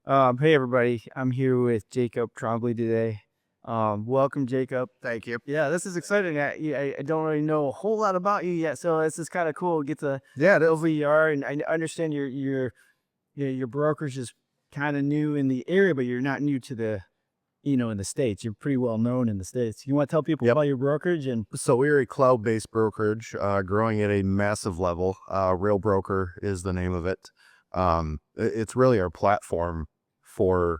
Hey everybody, I'm here with Jacob Tromblay today. Welcome, Jacob. Thank you. Yeah, this is exciting. I don't really know a whole lot about you yet, so this is kind of cool. Get to Yeah, it know is. who you are, and I understand your brokerage is kind of new in the area, but you're not new to in the states. You're pretty well known in the states. You want to tell people Yep. about your brokerage and So we're a cloud-based brokerage, growing at a massive level. Real Broker is the name of it. It's really our platform for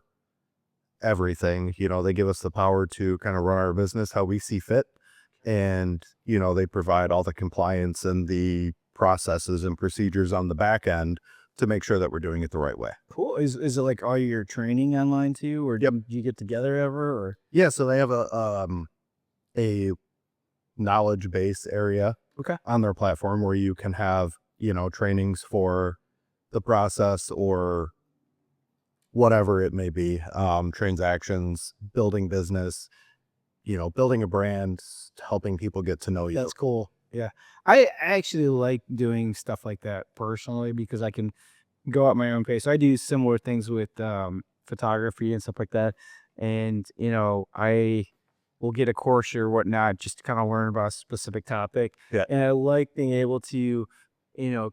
everything. They give us the power to kind of run our business how we see fit, and they provide all the compliance and the processes and procedures on the back end to make sure that we're doing it the right way. cool. Is it like all your training online too, or Yep. do you get together ever? Or Yeah. So they have a knowledge base area okay, on their platform where you can have, trainings for the process or whatever it may be, transactions, building business, building a brand, helping people get to know you. that's cool. Yeah. I actually like doing stuff like that personally because I can go at my own pace. I do similar things with photography and stuff like that. And, I will get a course or whatnot just to kind of learn about a specific topic. Yeah. And I like being able to,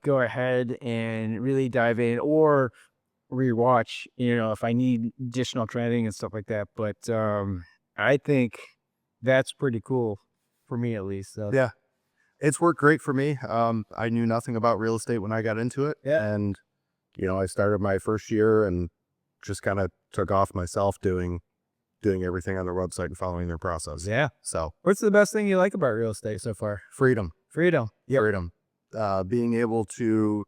go ahead and really dive in or rewatch, if I need additional training and stuff like that. But I think that's pretty cool for me at least. So Yeah. It's worked great for me. I knew nothing about real estate when I got into it. yeah. And, I started my first year and just kind of took off myself doing everything on their website and following their process. Yeah. So What's the best thing you like about real estate so far? freedom. Freedom. Yep. Freedom. Being able to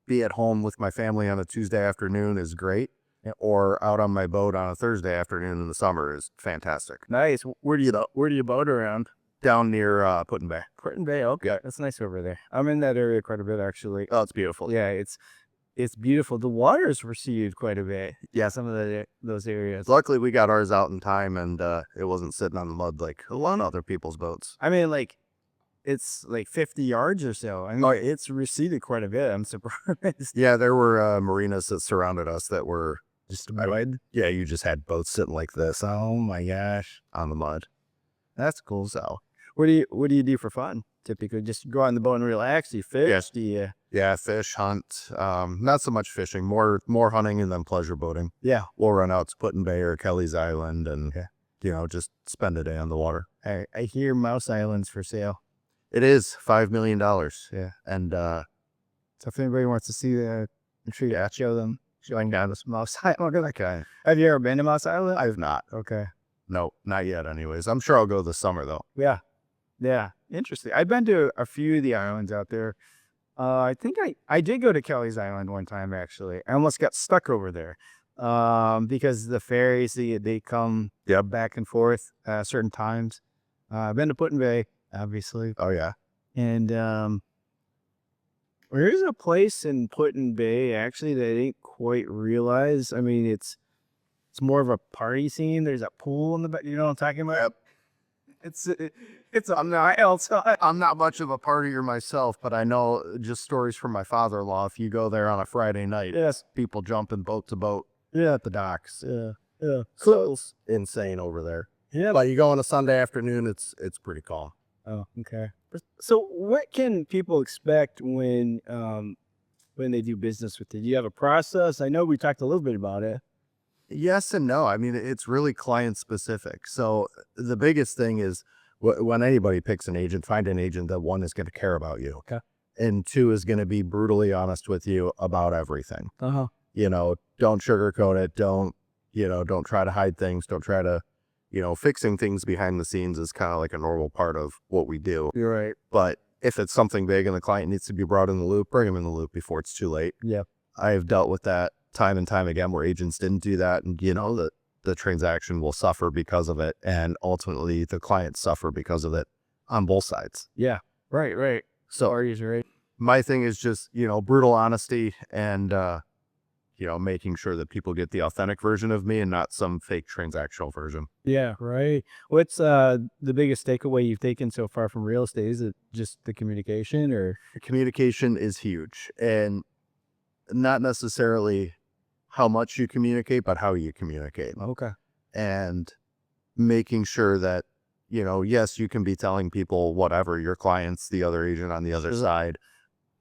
be at home with my family on a Tuesday afternoon is great. Yep. Or out on my boat on a Thursday afternoon in the summer is fantastic. Nice. Where do you boat around? Down near Putin Bay. Curtin Bay. Okay, Yeah. that's nice over there. I'm in that area quite a bit actually. Oh, it's beautiful. Yeah, it's beautiful. The water's receded quite a bit. Yeah. Some of those areas. Luckily, we got ours out in time, and it wasn't sitting on the mud like a lot of other people's boats. I mean, like it's like 50 yards or so. I mean, Oh, it's receded quite a bit. I'm surprised. Yeah, there were marinas that surrounded us that were Just mud. Yeah, you just had boats sitting like this oh my gosh, on the mud. that's cool. So What do you do for fun? Typically, just go on the boat and relax. Do you fish? Yes. Do you? yeah, fish, hunt. Not so much fishing, more hunting and then pleasure boating. Yeah. We'll run out to Put-in-Bay or Kelly's Island and, just spend a day on the water. I hear Mouse Island's for sale. It is $5 million. Yeah. And, So if anybody wants to see the, I'm sure you Yeah. show them showing down this Mouse Island. okay. Have you ever been to Mouse Island? I've not. Okay. No, not yet anyways. I'm sure I'll go this summer though. Yeah. Yeah. Interesting. I've been to a few of the islands out there. I think I did go to Kelly's Island one time actually. I almost got stuck over there. Because the ferries they come Yep. back and forth certain times. I've been to Put-in-Bay, obviously. Oh yeah. And there's a place in Put-in-Bay actually that I didn't quite realize. I mean, it's more of a party scene. There's a pool in the back. You know what I'm talking about? Yep. It's on the aisle. So I'm not much of a partier myself, but I know just stories from my father-in-law. If you go there on a Friday night, yes, people jumping boat to boat yeah, at the docks. yeah, yeah. So it's insane over there. Yeah. But you go on a Sunday afternoon, it's pretty calm. Oh, okay. So, what can people expect when they do business with you? Do you have a process? I know we talked a little bit about it. Yes and no. I mean, it's really client specific. So the biggest thing is when anybody picks an agent, find an agent that one is going to care about you. Okay. And two is going to be brutally honest with you about everything. Uh-huh. Don't sugarcoat it. Don't try to hide things. Don't try to, fixing things behind the scenes is kind of like a normal part of what we do. You're right. But if it's something big and the client needs to be brought in the loop, bring them in the loop before it's too late. Yeah. I've dealt with that time and time again where agents didn't do that, and the transaction will suffer because of it, and ultimately the clients suffer because of it on both sides. Yeah. Right, right. So Parties, right? my thing is just brutal honesty and making sure that people get the authentic version of me and not some fake transactional version. Yeah, right. What's the biggest takeaway you've taken so far from real estate? Is it just the communication or? Communication is huge, and not necessarily how much you communicate, but how you communicate. Okay. And making sure that, yes, you can be telling people whatever, your clients, the other agent on the other side,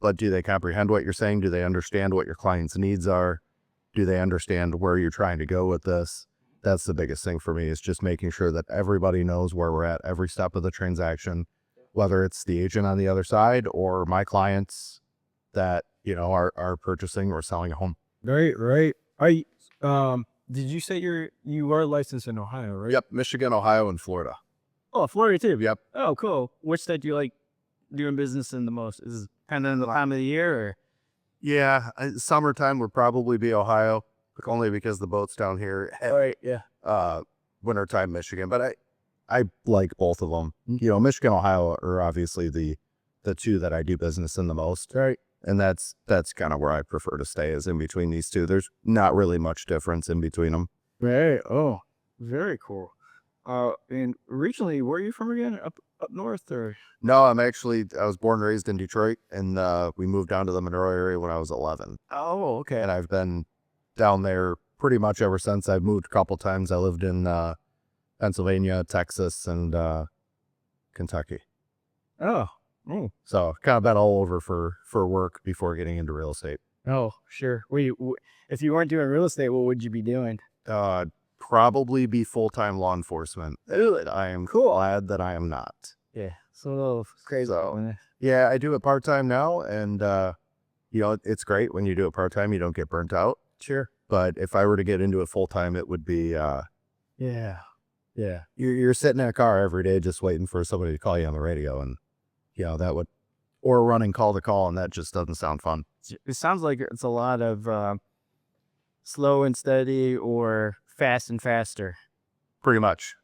but do they comprehend what you're saying? Do they understand what your client's needs are? Do they understand where you're trying to go with this? That's the biggest thing for me, is just making sure that everybody knows where we're at every step of the transaction, whether it's the agent on the other side or my clients that, are purchasing or selling a home. Right, right. Did you say you are licensed in Ohio, right? Yep. Michigan, Ohio, and Florida. Oh, Florida too. Yep. Oh, cool. Which state do you like doing business in the most? Is it kind of the time of the year, or? Yeah. Summertime would probably be Ohio, only because the boat's down here. Right. Yeah. Wintertime, Michigan. But I like both of them. Michigan, Ohio are obviously the two that I do business in the most. Right. And that's kind of where I prefer to stay, is in between these two. There's not really much difference in between them. Right. Oh, very cool. And originally, where are you from again? Up north, or? No, I was born and raised in Detroit, and we moved down to the Monroe area when I was 11. Oh, okay. And I've been down there pretty much ever since. I've moved a couple times. I lived in Pennsylvania, Texas, and Kentucky. Oh. Oh. So kind of been all over for work before getting into real estate. Oh, sure. If you weren't doing real estate, what would you be doing? Probably be full-time law enforcement. I am glad that I am not. Yeah. So crazy. So, yeah, I do it part-time now, and it's great when you do it part-time. You don't get burnt out. Sure. But if I were to get into it full-time, it would be Yeah. Yeah. you're sitting in a car every day just waiting for somebody to call you on the radio, and that would, or running call to call, and that just doesn't sound fun. It sounds like it's a lot of slow and steady, or fast and faster. Pretty much.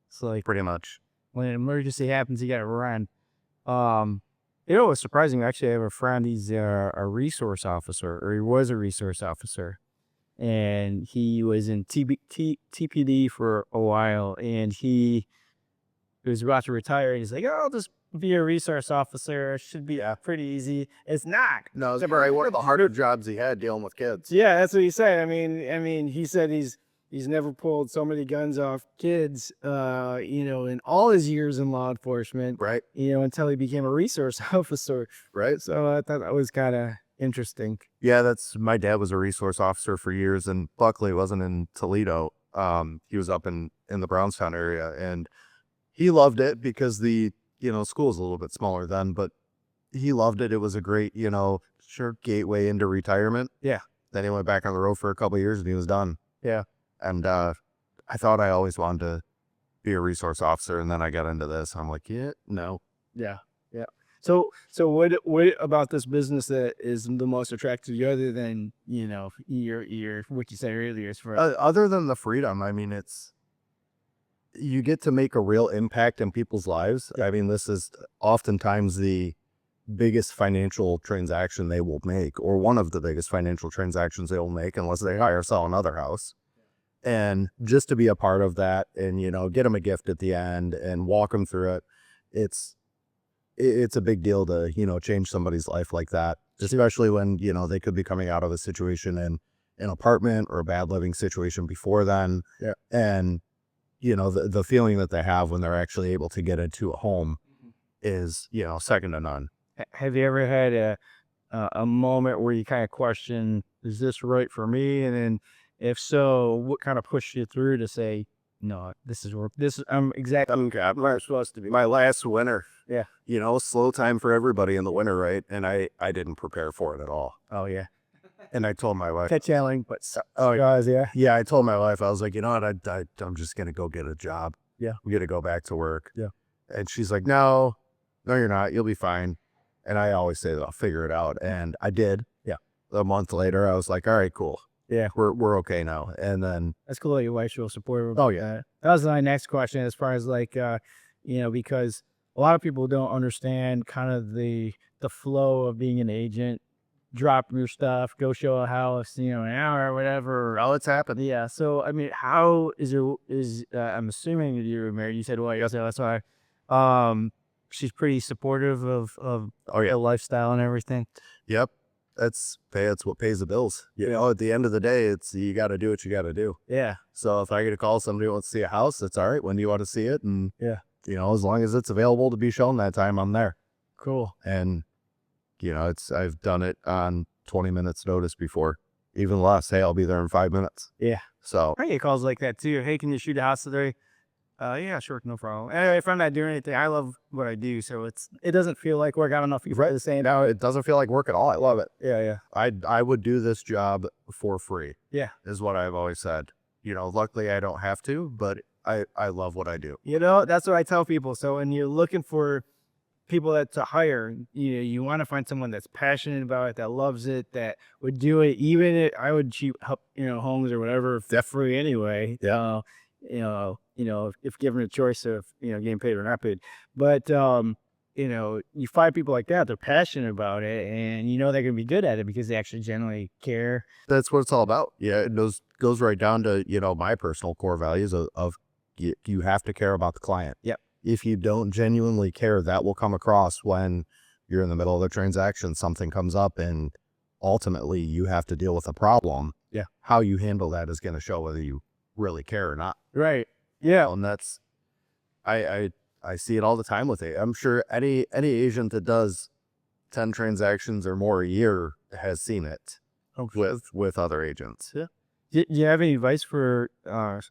It's like Pretty much. when an emergency happens, you got to run. What's surprising? Actually, I have a friend. He's a resource officer, or he was a resource officer, and he was in TPD for a while, and he was about to retire. And he's like, "Oh, I'll just be a resource officer. It should be pretty easy." It's not. No, it's one of the harder jobs he had, dealing with kids. Yeah, that's what he said. I mean, he said he's never pulled so many guns off kids, in all his years in law enforcement, Right. Until he became a resource officer. Right. So I thought that was kind of interesting. Yeah, my dad was a resource officer for years, and luckily it wasn't in Toledo. He was up in the Brownstown area, and he loved it because the school was a little bit smaller then, but he loved it. It was a great, gateway into retirement. Yeah. Then he went back on the road for a couple of years, and he was done. Yeah. And I thought I always wanted to be a resource officer, and then I got into this. I'm like, no. Yeah. Yeah. So what about this business that is the most attractive to you, other than, your what you said earlier, is for Other than the freedom, I mean, you get to make a real impact in people's lives. I mean, this is oftentimes the biggest financial transaction they will make, or one of the biggest financial transactions they will make, unless they hire or sell another house. And just to be a part of that, and get them a gift at the end and walk them through it, it's a big deal to change somebody's life like that, especially when they could be coming out of a situation in an apartment or a bad living situation before then. Yeah. And the feeling that they have when they're actually able to get into a home is second to none. Have you ever had a moment where you kind of question, is this right for me? And then if so, what kind of pushed you through to say, no, I'm exactly where I'm supposed to be? My last winter. Yeah. Slow time for everybody in the winter, right? And I didn't prepare for it at all. Oh, yeah. And I told my wife, Challenging, but guys, yeah. Yeah, I told my wife, I was like, what, I'm just going to go get a job. Yeah. I'm going to go back to work. Yeah. And she's like, no, you're not. You'll be fine. And I always say that I'll figure it out. And I did. Yeah. A month later, I was like, all right, cool. Yeah. We're okay now. And then. That's cool that your wife's real supportive. Oh, yeah. That was my next question, as far as because a lot of people don't understand kind of the flow of being an agent. Drop your stuff, go show a house, an hour or whatever. Oh, it's happened. Yeah. So, I mean, how I'm assuming that you're married. You said, well, yeah, that's why. She's pretty supportive of Oh, yeah. the lifestyle and everything. Yep. That's what pays the bills. You know, at the end of the day, it's you got to do what you got to do. Yeah. So if I get a call, somebody wants to see a house, that's all right. When do you want to see it? And Yeah. you know, as long as it's available to be shown that time, I'm there. Cool. And you know, I've done it on 20 minutes notice before, even less. Hey, I'll be there in 5 minutes. Yeah. So I get calls like that too. Hey, can you shoot a house today? Yeah, sure, no problem. Anyway, if I'm not doing anything, I love what I do, so it doesn't feel like work. I don't know if you've read the saying. now it doesn't feel like work at all. I love it. Yeah, yeah, I would do this job for free, yeah. is what I've always said. You know, luckily I don't have to, but I love what I do. You know, that's what I tell people. So when you're looking for people that to hire, you want to find someone that's passionate about it, that loves it, that would do it. Even if I would cheap help, homes or whatever for free anyway. Yeah. If given a choice of getting paid or not paid, but you find people like that, they're passionate about it, and they're gonna be good at it because they actually genuinely care. That's what it's all about. Yeah, it goes right down to, you know, my personal core values of you have to care about the client. Yep. If you don't genuinely care, that will come across when you're in the middle of the transaction, something comes up and ultimately you have to deal with a problem. Yeah. How you handle that is going to show whether you really care or not. Right. Yeah. And that's, I see it all the time with it. I'm sure any agent that does 10 transactions or more a year has seen it with other agents. Yeah. Do you have any advice for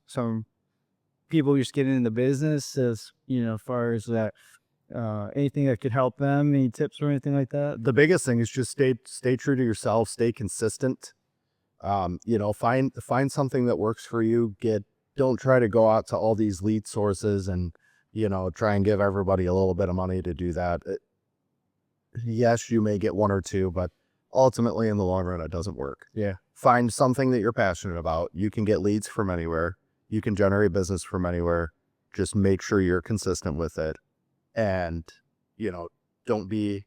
some people just getting into business, as far as that, anything that could help them, any tips or anything like that? The biggest thing is just stay true to yourself, stay consistent. You know, find something that works for you. Don't try to go out to all these lead sources and, you know, try and give everybody a little bit of money to do that. Yes, you may get one or two, but ultimately in the long run, it doesn't work. Yeah. Find something that you're passionate about. You can get leads from anywhere. You can generate business from anywhere. Just make sure you're consistent with it. And, you know, don't be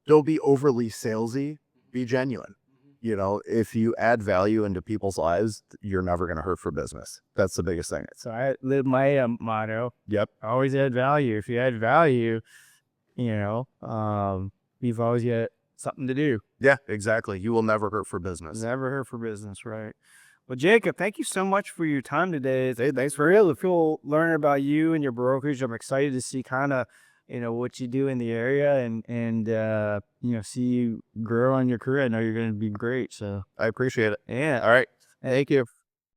overly salesy. Be genuine. You know, if you add value into people's lives, you're never going to hurt for business. That's the biggest thing. So I live my motto. Yep. Always add value. If you add value, you've always got something to do. Yeah, exactly. You will never hurt for business. Never hurt for business, right? Well, Jacob, thank you so much for your time today. Hey, thanks for real. Feel learning about you and your brokerage. I'm excited to see kind of what you do in the area, and see you grow on your career. I know you're going to be great. So I appreciate it. yeah. All right. Thank you.